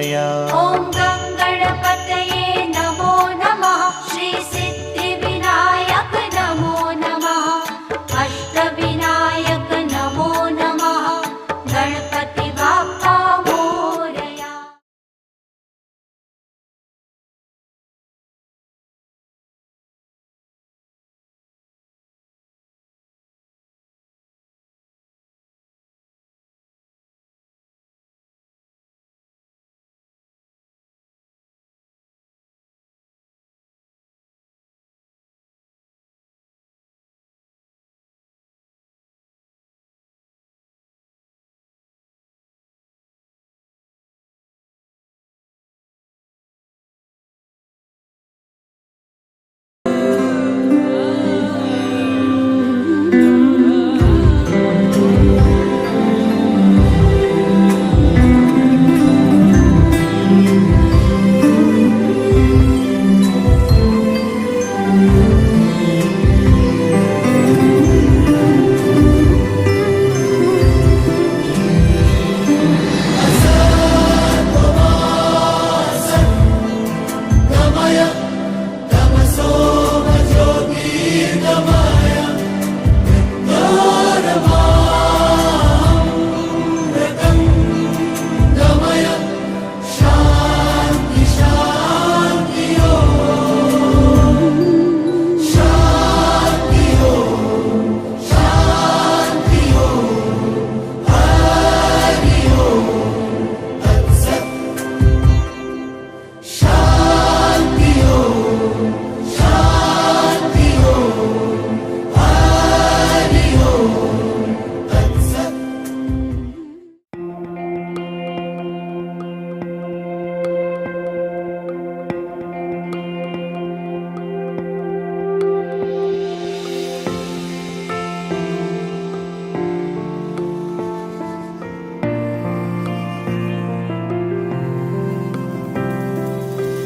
मोरया। ॐ गं गणपतये नमो नमः। श्री सिद्धिविनायक नमो नमः। अष्टविनायक नमो नमः। गणपति बाप्पा मोरया।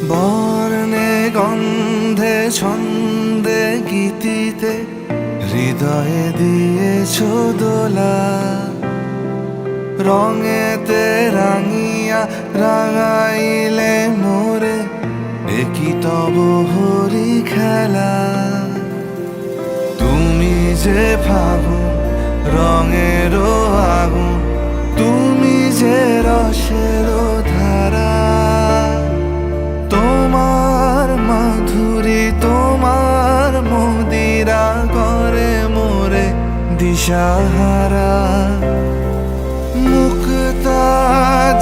বর্ণে গন্ধে ছন্দে গীতিতে হৃদয়ে দিয়েছ দোলা, রঙেতে রাঙিয়া রাঙাইলে মোরে একই তব হরি খেলা। তুমি যে ফাগুন রঙেরও আগুন, তুমি যে রসেরও ধারা, তোমার মাধুরী তোমার মদিরা করে মোরে দিশাহারা। মুক্তা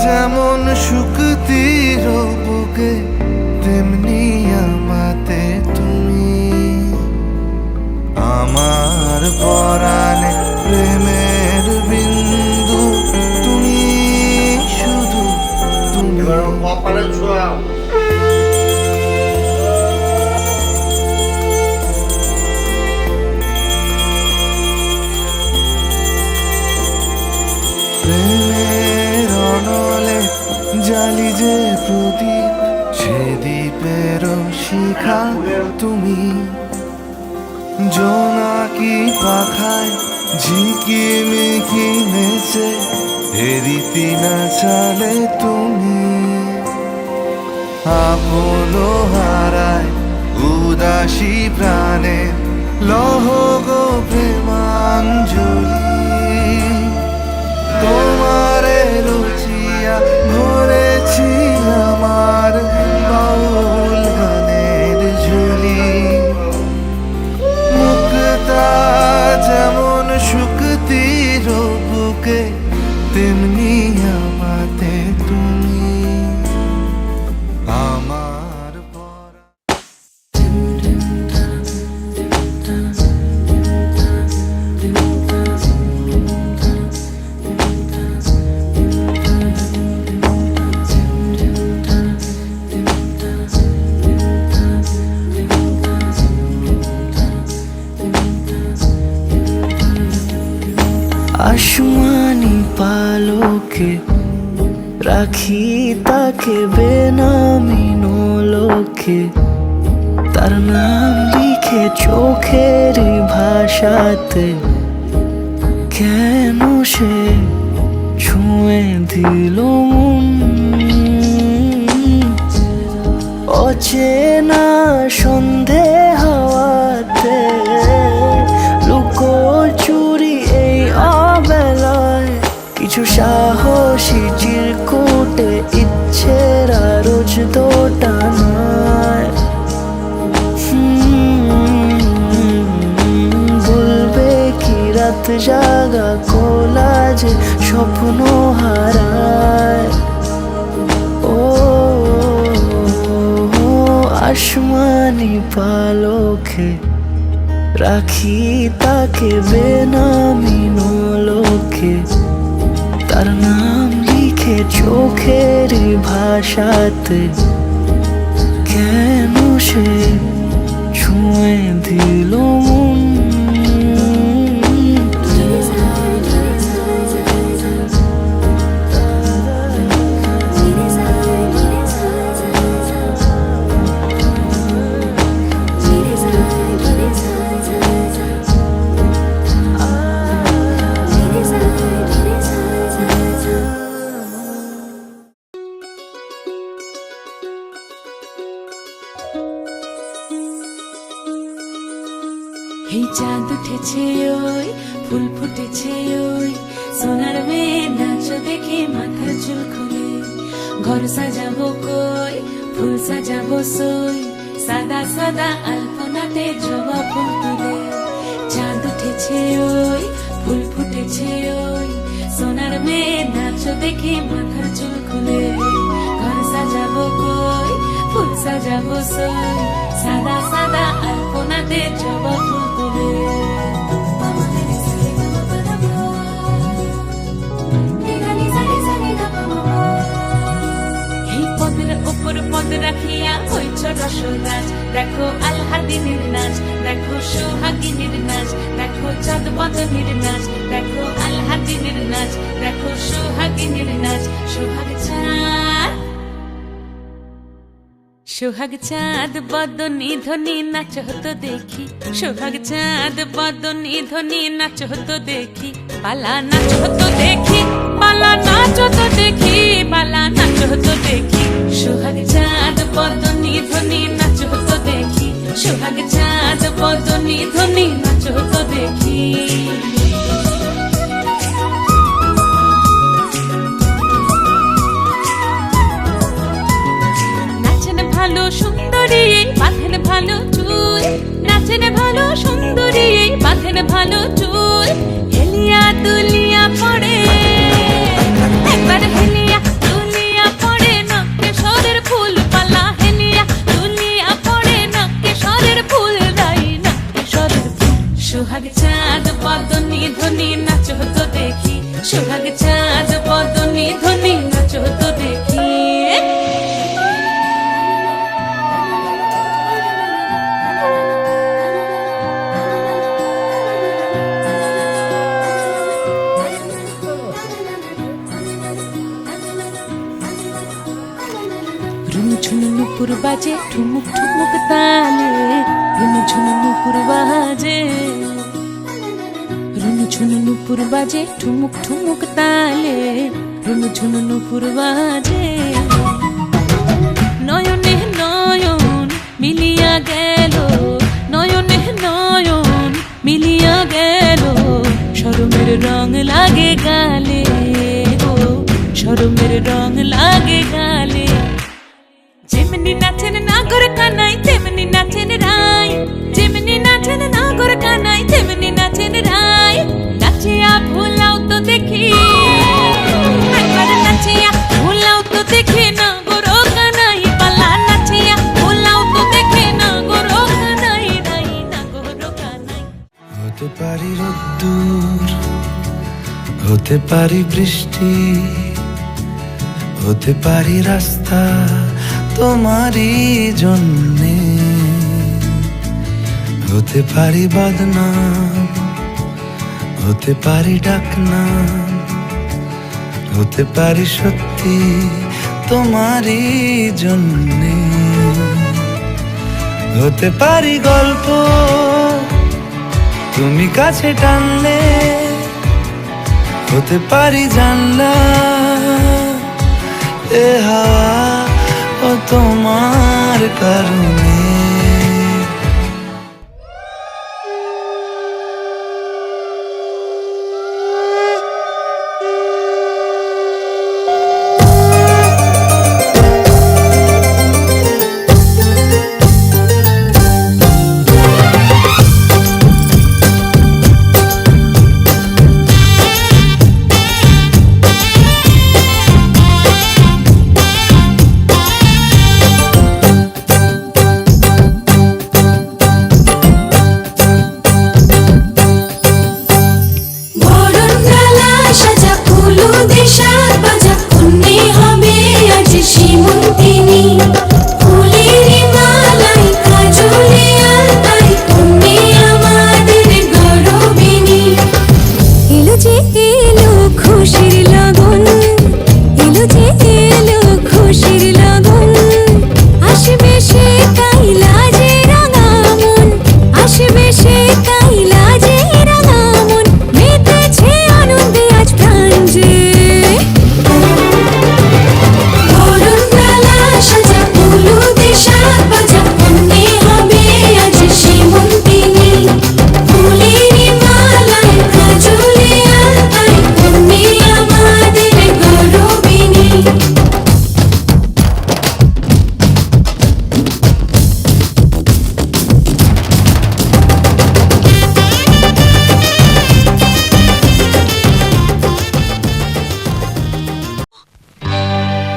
যেমন শুকতির বুকে, তেমনি আমাতে তুমি। আমার পরাণে প্রেমের বিন্দু তুমি, শুধু তুমি। প্রেমের অনলে জালি যে প্রদীপ, সে দ্বীপের শিখা তুমি। জোনাকি পাখায় ঝিকিমিকি নেচে রীতি না চালে তুমি। আপন হারায় উদাসী প্রাণে লহ গো প্রেমাঞ্জলি। তোমারে রুচিয়া ভরেছি আমার বাউল গানের ঝুলি। মুক্তা যেমন শুকতির বুকে, তেমনি আমাতে তুমি। আমার পরা আসমানি পালকে রাখি তাকে বেনামি নোলকে, তার নাম লিখে চোখের ভাষাতে। কেন সে ছুঁয়ে দিল মন, অচেনা সন্ধে হাওয়াতে লুকো চুরি এই অবেলায় কিছু সাহসী চিরকুটে ইচ্ছের রোজ দোটানায় বলবে কি রাত জাগা কোলাজে স্বপ্ন হারায় ও আসমানি পালকে রাখি তাকে বেনামি নোলকে তার নাম লিখে চোখের ভাষাতে কেন সে ছুঁয়ে দিল মন এই চাঁদ উঠেছে ওই ফুল ফুটেছে ওই সোনার মেয়ে নাচ দেখে মাথার চুল খুলে ঘর সাজাবো কই ফুল সাজাবো সই সাদা সাদা আলপনাতে জবা ফুল তুলে চাঁদ উঠেছে ওই ফুল ফুটেছে ওই সোনার মেয়ে নাচ দেখে মাথার চুল খুলে ঘর সাজাবো কই ফুল সাজাবো সই সাদা সাদা আলপনাতে জবা ফুল তুলে এই পদের ওপর পদ রাখিয়া হইছ রসরাজ দেখো আলহাদিনীর নাচ দেখো সোহাগিনীর নাচ দেখো চাঁদ বদনীর নাচ দেখো আলহাদিনীর নাচ দেখো সোহাগিনীর নাচ সোহাগ চাঁদ সোহাগ চাঁদ বদনী ধ্বনি নাচ হতো দেখি সোহাগ চাঁদ বদনী ধ্বনি নাচ হতো দেখি পালা নাচ হতো দেখি পালা নাচ হতো দেখি পালা নাচ হতো দেখি সোহাগ চাঁদ বদনী ধ্বনি নাচ হতো দেখি সোহাগ চাঁদ বদনী ধ্বনি নাচ হতো দেখি ভালো সুন্দরী বাঁধেন ভালো চুল নাচেন ভালো সুন্দরী বাঁধেন ভালো চুল হেলিয়া দুলিয়া পড়ে একবার হেলিয়া দুলিয়া পড়ে নকে সরের ফুল পালা হেলিয়া দুলিয়া পড়ে নকে সরের ফুল দাই নকে সরের ফুল সোহাগ চাঁদ বদনী ধ্বনি নাচ হতো দেখি সোহাগ চাঁদ বদনী ধ্বনি নাচ হতো দেখি নুপুর বাজে ঠুমুক ঠুমুক তালে রুনু ঝুনু নুপুর বাজে রুনু ঝুনু নুপুর বাজে ঠুমুক ঠুমুক তালে রুনু ঝুনু নুপুর বাজে নয়নে নয়ন মিলিয়া গেল নয়নে নয়ন মিলিয়া গেল শরমের রং লাগে গালে গো শরমের রং লাগে গালে যেমনি নাচেন নাগর কানাই তেমনি নাচেন রাই যেমনি নাচেন নাগর কানাই তেমনি নাচেন রাই নাচিয়া ভুলাও তো দেখি একবার নাচিয়া ভুলাও তো দেখি নাগর কানাই পালা নাচিয়া ভুলাও তো দেখি নাগর কানাই নাই নাগর কানাই হতে পারি রোদ্দুর হতে পারি বৃষ্টি হতে পারি রাস্তা তোমারই জন্যে হতে পারি বদনাম হতে পারি ডাকনাম হতে পারি সত্যি তোমারই জন্যে হতে পারি গল্প তুমি কাছে টানলে হতে পারি জানলা এ হাওয়া ও তোমার কারণে।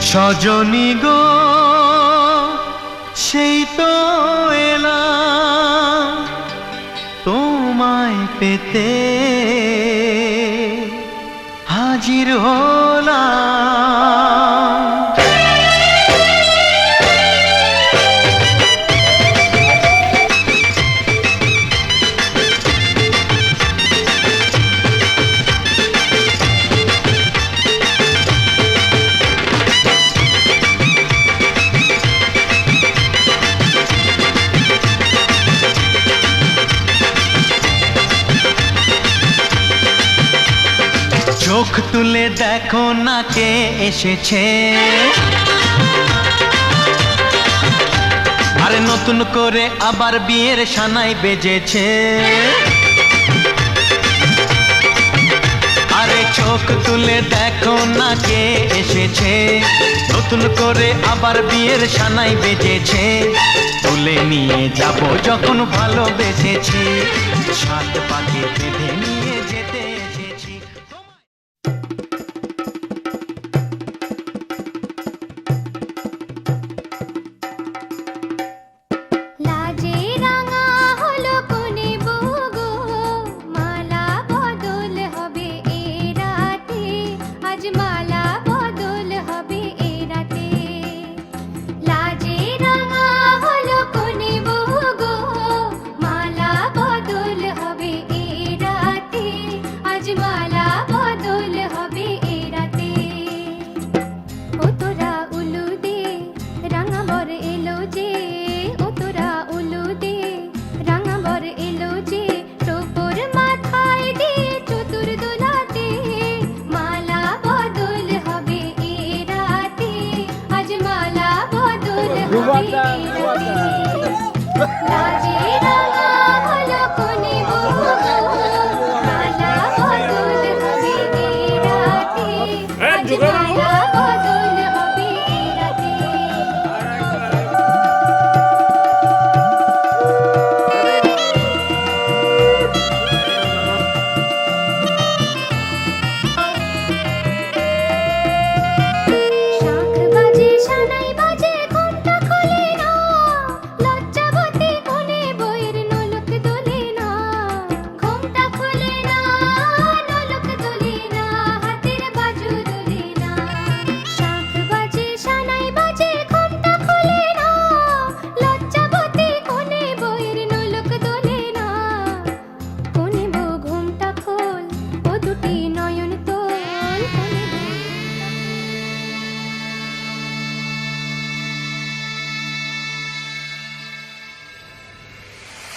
সজনী গো সেই তো এলাম তোমায় পেতে হাজির হলাম। চোখ তুলে দেখো না কে এসেছে, আরে নতুন করে আবার বিয়ের সানাই বেজেছে। আরে চোখ তুলে দেখো না কে এসেছে, নতুন করে আবার বিয়ের সানাই বেজেছে। তুলে নিয়ে যাব যখন ভালোবেসেছি, সাত পাকে বেঁধে নিয়ে যেতে এসেছি।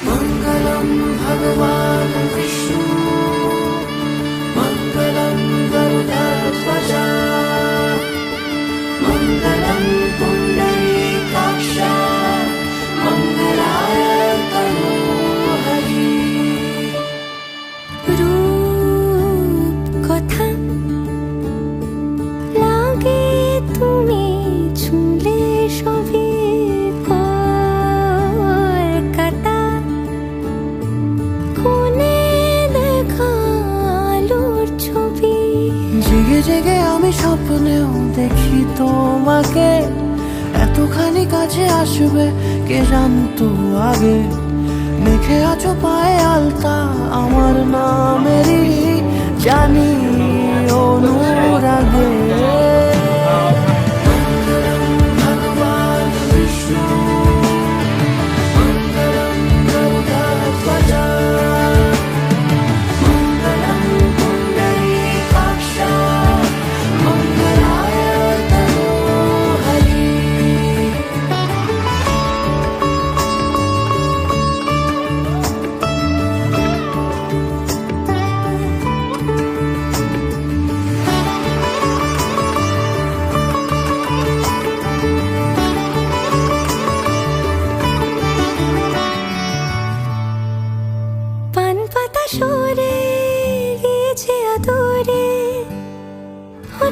मंगलम भगवान विष्णु मंगलम गरुड़ध्वज मंगलम पुंडरीकाक्ष স্বপ্নেও দেখি তোমাকে, এতখানি কাছে আসবে কে জানতো আগে। মেখে আছো পায়ে আলতা আমার নামেরই, জানি অনুরাগে।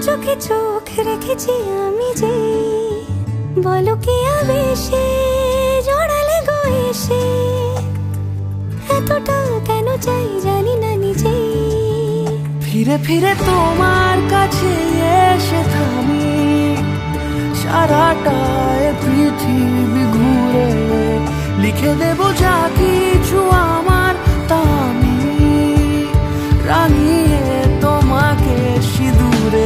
চোখে চোখ রেখেছি আমি যে, বলো কি আবেশে জড়ালে গো এসে, এতটা কেন চাই জানি না নিজে। ফিরে ফিরে তোমার কাছে এসে থামি, সারাটা পৃথিবী ঘুরে লিখে দেব যা কিছু আমার, তা আমি রাঙিয়ে তোমাকে সিঁদুরে।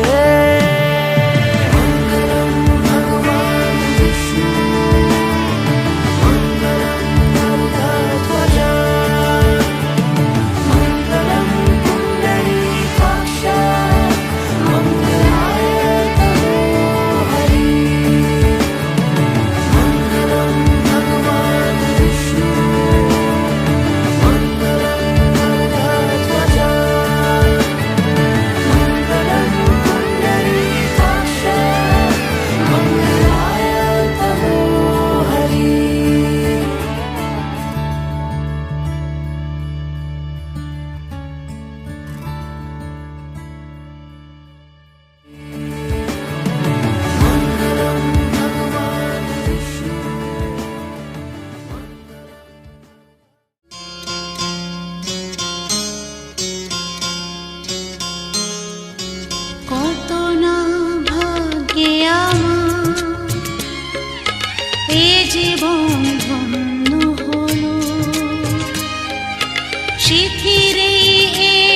জীবন ধন্য হলো, শিথিরে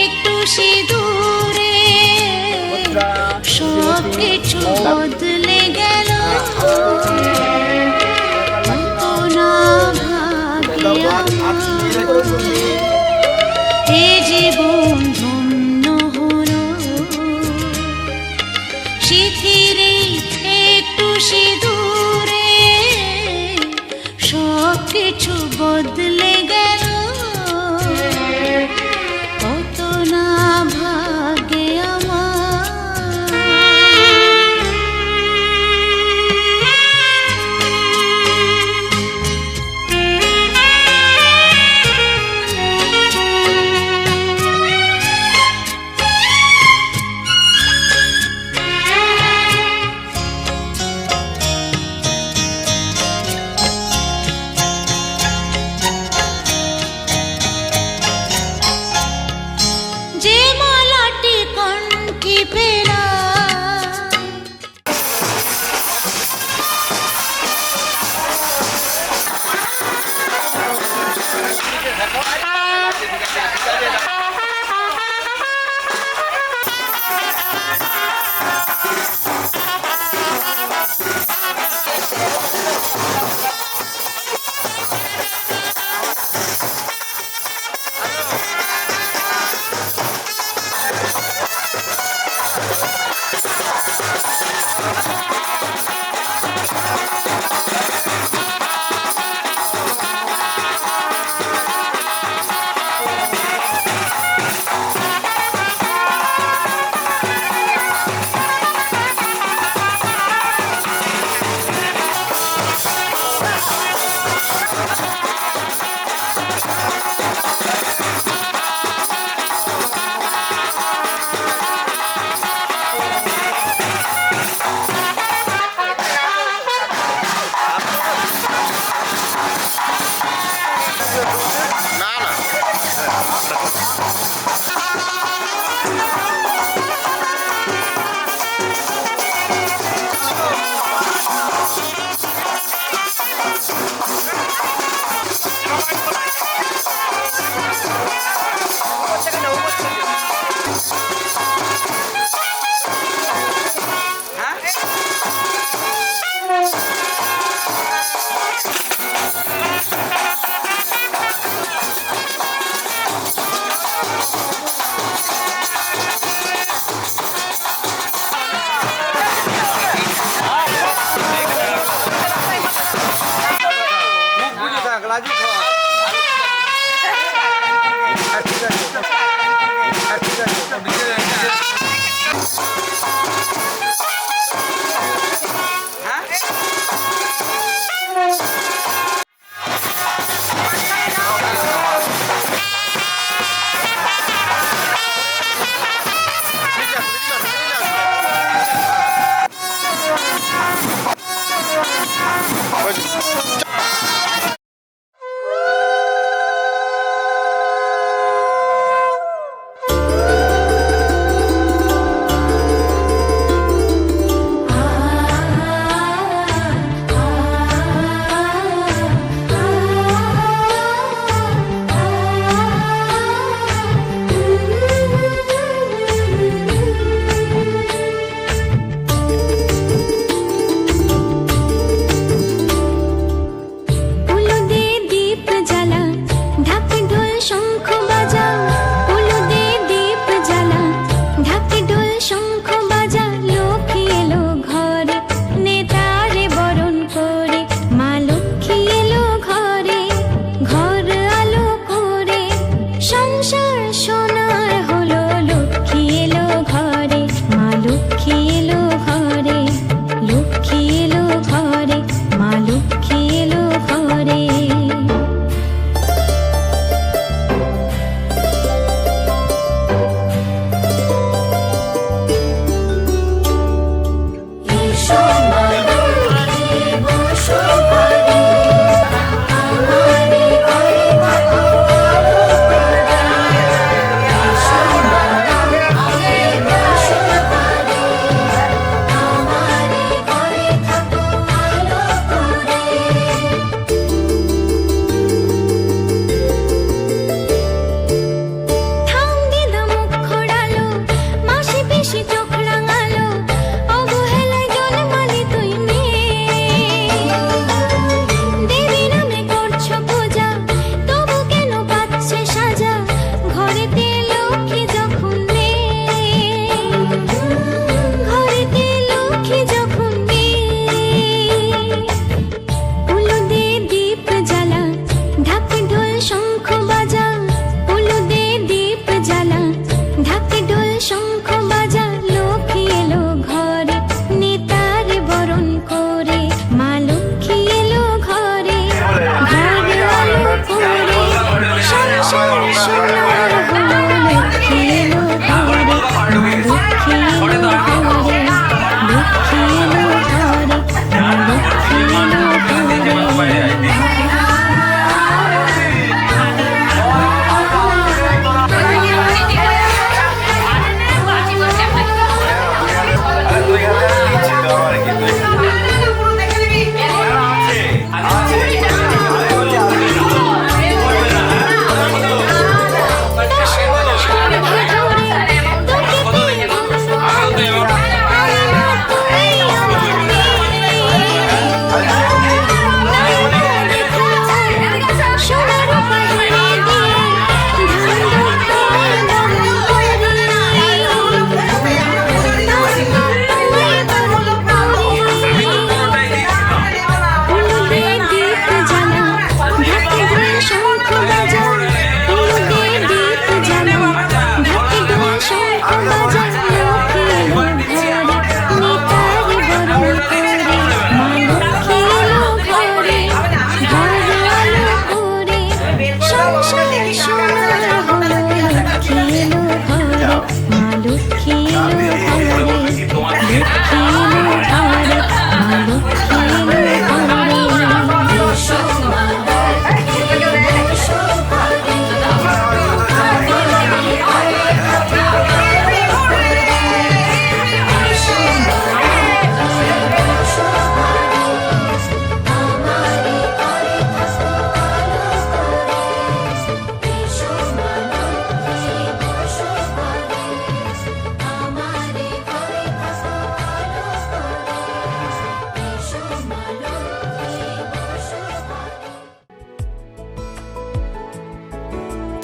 একটু সিঁদুরে সব কিছু বদলে গেল। কত না ভাগ্যে আমার, এ জীবন ধন্য হলো, শিথিরে একটু সিঁদুরে সব কিছু বদলে গেল। কত না ভাগ্যে আমার।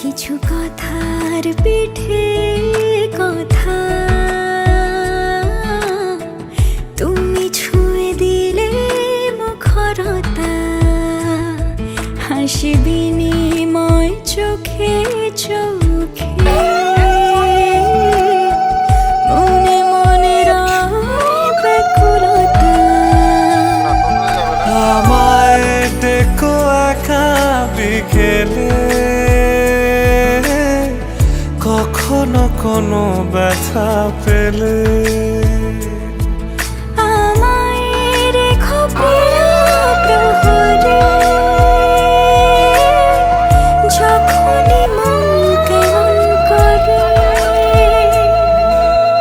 কিছু কথার পিঠে কথা তুমি ছুঁয়ে দিলে মুখরতা হাসি বিনিময় চোখে চোখে মনে মনে ব্যাকুলতা আমায় ডেকো একা বিকেলে কখনো কোনো ব্যথা পেলে আমায় রেখো প্রিয় প্রহরে যখনই মন কেমন করে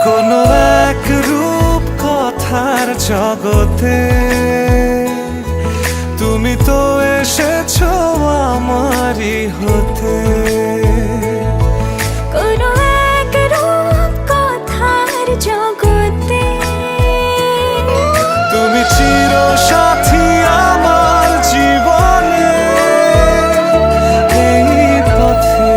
কোনো এক রূপ কথার জগতে তুমি তো এসেছো আমারই হতে কোনো এক রূপ কথার জগতে তুমি চির সাথী আমার জীবনে এই পথে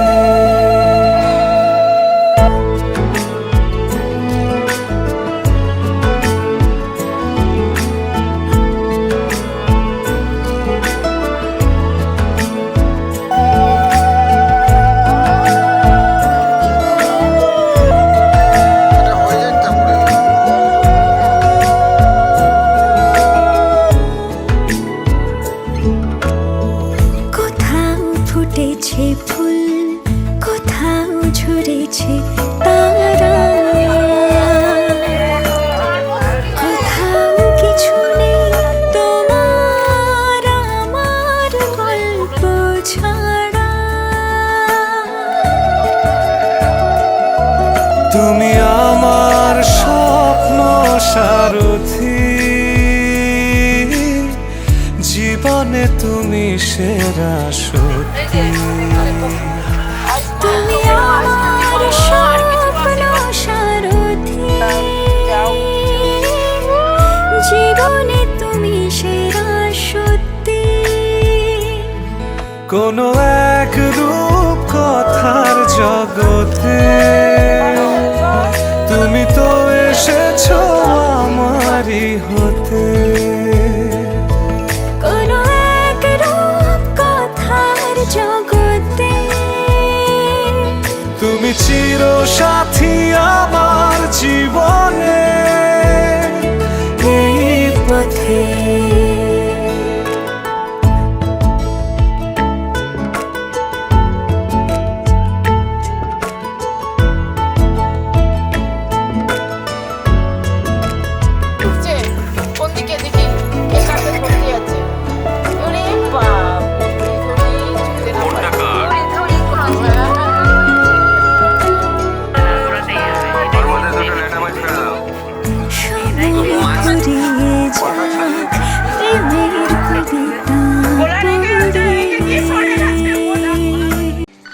কোথাও ফুটেছে ফুল কোথাও ঝরেছে তারা কোথাও কিছু নেই তোমার আমার গল্প ছাড়া তুমি আমার স্বপ্ন সারথি জীবনে তুমি সেরা সত্যি তুমি আমার স্বপ্ন সারথি জীবনে তুমি সেরা সত্যি কোনো এক রূপ কথার জগতে তুমি তো এসেছো আমারই হতে কোনো এক রূপ কথার জগতে তুমি চির সাথী আমার জীবনে এই পথে ঢুকছে কোন দিকে দেখি কে কাছে ভর্তি আছে ওরে বাপ কোনটা কার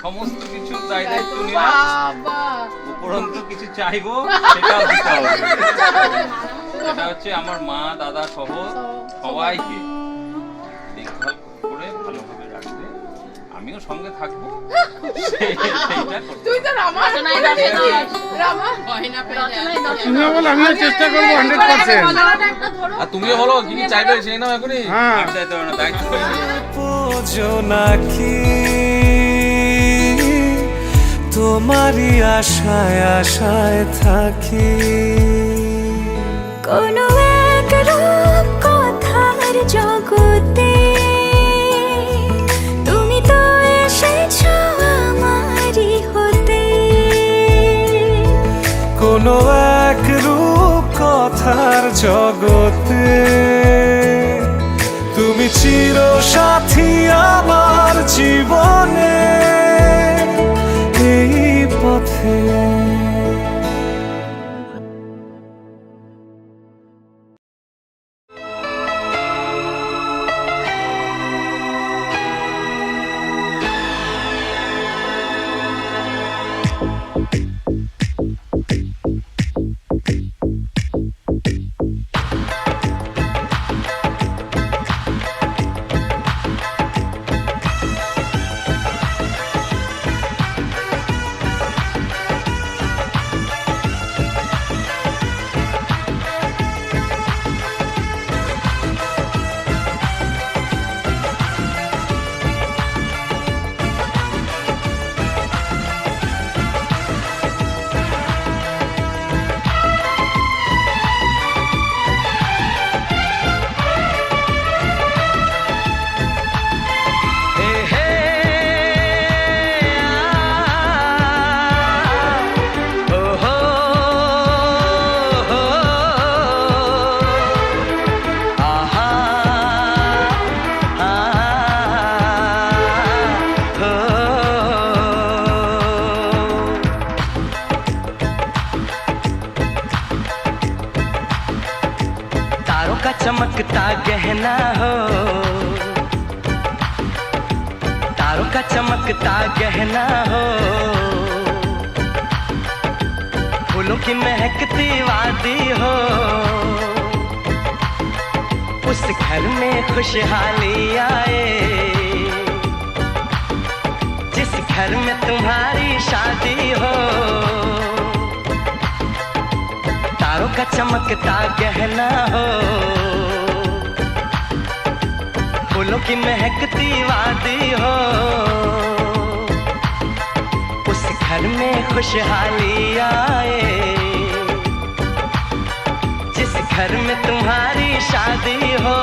সমস্ত কিছু দায়িত্ব নিলাম উপরন্তু কিছু চাইবো সেটাও দিতে হবে এটা হচ্ছে আমার মা দাদা সহ সবাইকে দেখভাল করে ভালোভাবে রাখবে আমিও সঙ্গে থাকবো সেইটা করতে তুই তো রামা রামা গয়না তুমি বলো আমিও চেষ্টা করবো 100%। আর তুমিও বলো কি কি চাইবে সেই নাও এখনই হ্যাঁ। আর চাইতে হবে না দায়িত্ব বোঝো নাকি তোমারই আশায় আশায় থাকি কোনো এক রূপ কথার জগতে তুমি তো এসেছো আমারই হতে কোনো এক রূপ কথার জগতে তুমি চির সাথী আমার জীবনে এই পথে चमकता गहना हो, तारों का चमकता गहना हो, फूलों की महकती वादी हो, उस घर में खुशहाली आए जिस घर में तुम्हारी शादी हो। तारों का चमकता गहना हो, फूलों की महकती वादी हो, उस घर में खुशहाली आए जिस घर में तुम्हारी शादी हो।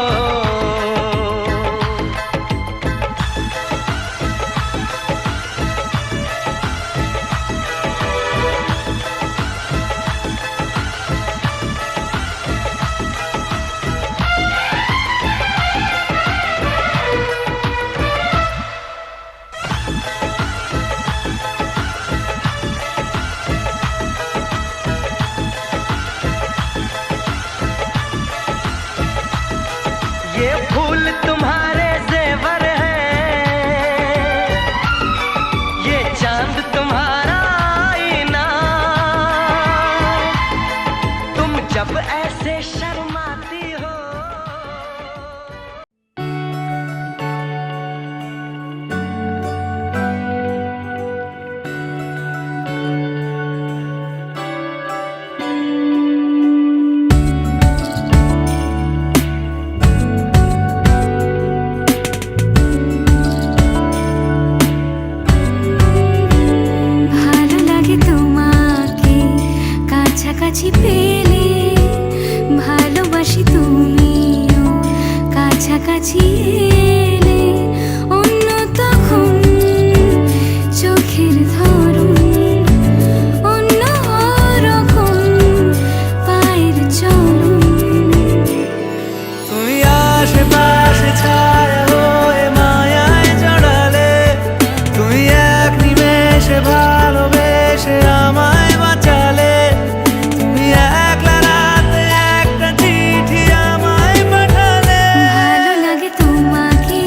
ये फूल तुम्हारे जेवर हैं, ये चांद तुम्हारा आईना, तुम जब ऐसे शर्माती हो। ভালো লাগে তোমাকে কাছাকাছি পেলে, ভালোবাসি তুমিও কাছাকাছি এলে, অন্য তখন চোখের ধরন অন্য রকম পায়ের চলন। তুমি আশেপাশে ছায়া হয়ে মায়ায় জড়ালে, তুমি এক নিমেষে ভালোবেসে আমায় বাঁচালে, তুমি একলা রাতে একটা চিঠি আমায় পাঠালে। ভালো লাগে তোমাকে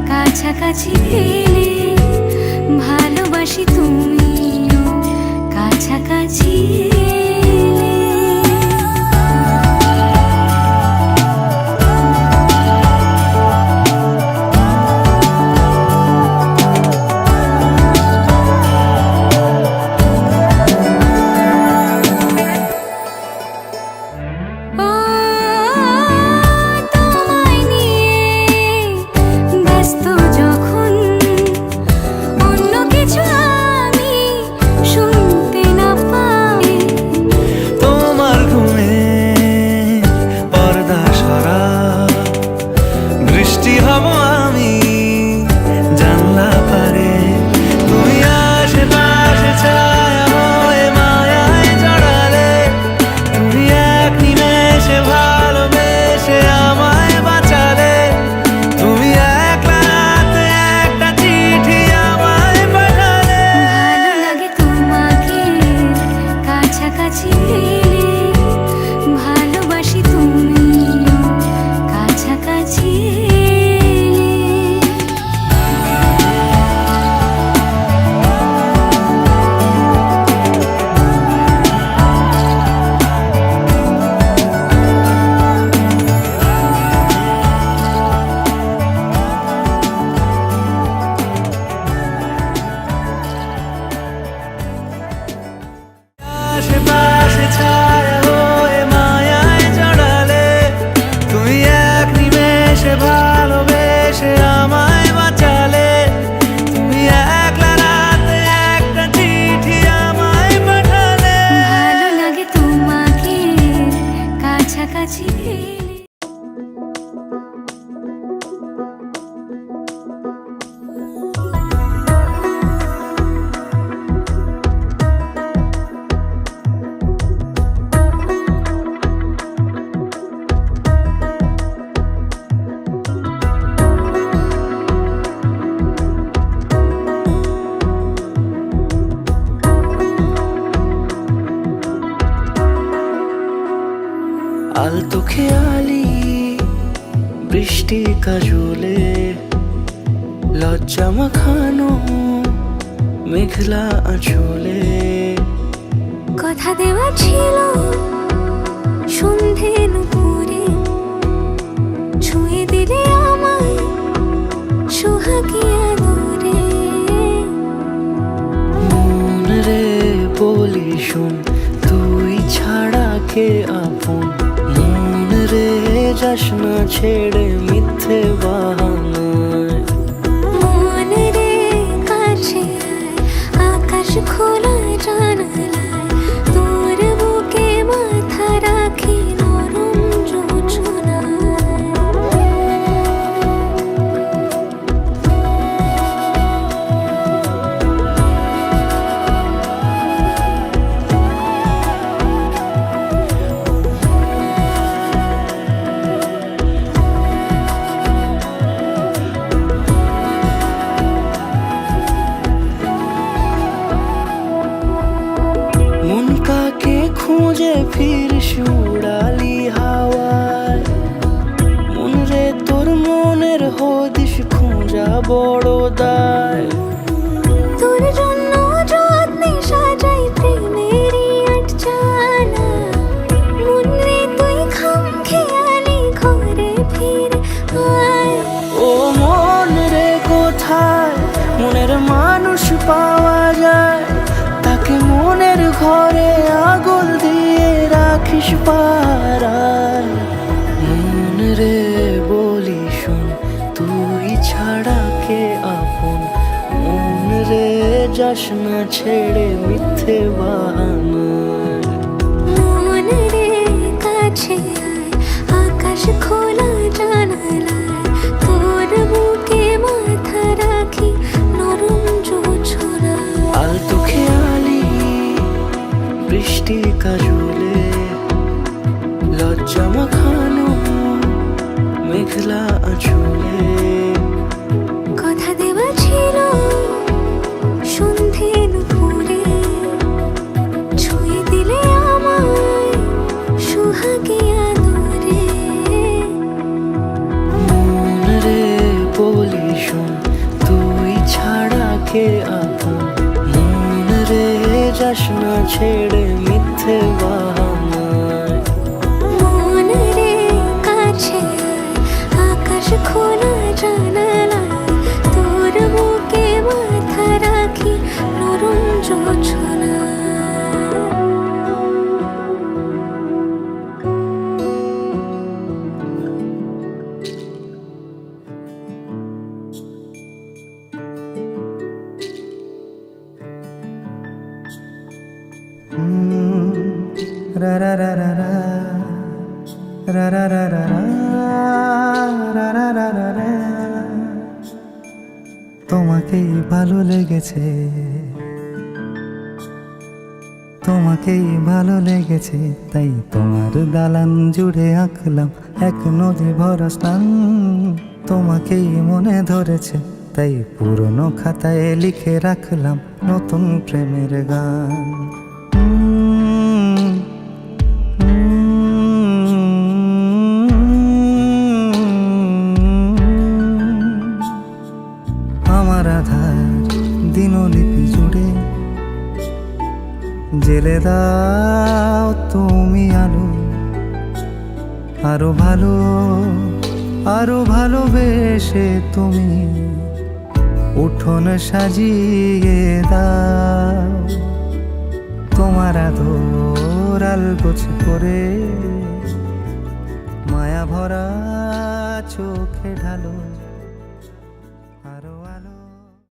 কাছাকাছি পেলে, ভালোবাসি তুমিও কাছাকাছি এলে। ও তোমায় নিয়ে ব্যস্ত যখন, অন্য কিছু আমি শুনতে না পাই। তোমার ঘুমে পর্দা সরা, বৃষ্টি হব আমি জানলা পারে, তুমি আশেপাশে ছায়া হয়ে মায়ায় জড়ালে, তুমি এক নিমেষে ভালোবেসে আমায় বাঁচালে, তুমি একলা রাতে একটা চিঠি আমায় পাঠালে। ভালো লাগে তোমাকে কাছাকাছি পেলে, ভালোবাসি তুমিও কাছাকাছি এলে। আশেপাশে ছায়া হয়ে মায়ায় জড়ালে, তুমি এক নিমেষে ভালোবেসে আমায় বাঁচালে, তুমি একলা রাতে একটা চিঠি আমায় পাঠালে। ভালো লাগে তোমাকে কাছাকাছি পেলে। বৃষ্টি কাজলে লজ্জা মাখানো মেঘলা আঁচলে কথা দেওয়া ছিল সন্ধে নুপুরে ছুঁয়ে দিলে আমায় সোহাগী আদরে মন রে বলি শোন তুই ছাড়া কে আপন মন রে যাস না ছেড়ে মিথ্যে বাহানায় মন রে কাছে আয়, আকাশ খোলা জানালায় তোর বুকে মাথা রাখি নরম যোছনায় মন কাকে খুঁজে ফিরিস উড়ালি হাওয়ায় মন রে তোর মনের হদিস খোঁজা বড় দায় তোর জন্য যত্নে সাজাই প্রেমেরই আটচালা মন রে তুই খাম খেয়ালি ঘরে ফিরে আয় ও মন রে কোথায় মনের মানুষ পাওয়া যায় তাকে মনের ঘরে আগুন দিয়ে রাখিস পাড়ায় মন রে বলি শোন তুই ছাড়া কে আপন মন রে যাস না ছেড়ে মিথ্যে বাহানায় মন রে কাছে আয়, আকাশ খোলা জানালায় তোর বুকে মাথা রাখি নরম যোছনায় আলতো খেয়ালি বৃষ্টি কাজলে লজ্জা মাখানো মেঘলা আঁচলে কথা দেওয়া ছিল সন্ধে নুপুরে ছুঁয়ে দিলে আমায় সোহাগী আদরে মন রে বলি শোন তুই ছাড়া কে আপন মন রে যাস না ছেড়ে মিথ্যে বাহানায় মন রে কাছে আয়, আকাশ খোলা জানালায় তোর বুকে মাথা রাখি নরম যোছনায় রা রা রা রা রা রা রা রা রা রা রা রা রা রা। তোমাকেই ভালো লেগেছে তোমাকেই ভালো লেগেছে তাই তোমার দালান জুড়ে আঁকলাম এক নদী ভরা স্থান তোমাকেই মনে ধরেছে তাই পুরনো খাতায় লিখে রাখলাম নতুন প্রেমের গান আমার আধার দিনলিপি জুড়ে জেলে দাও তুমি আলো আরো ভালোবেসে তুমি উঠোন সাজিয়ে দাও তোমার আদর আলগোছ করে মায়া ভরা চোখে ঢালো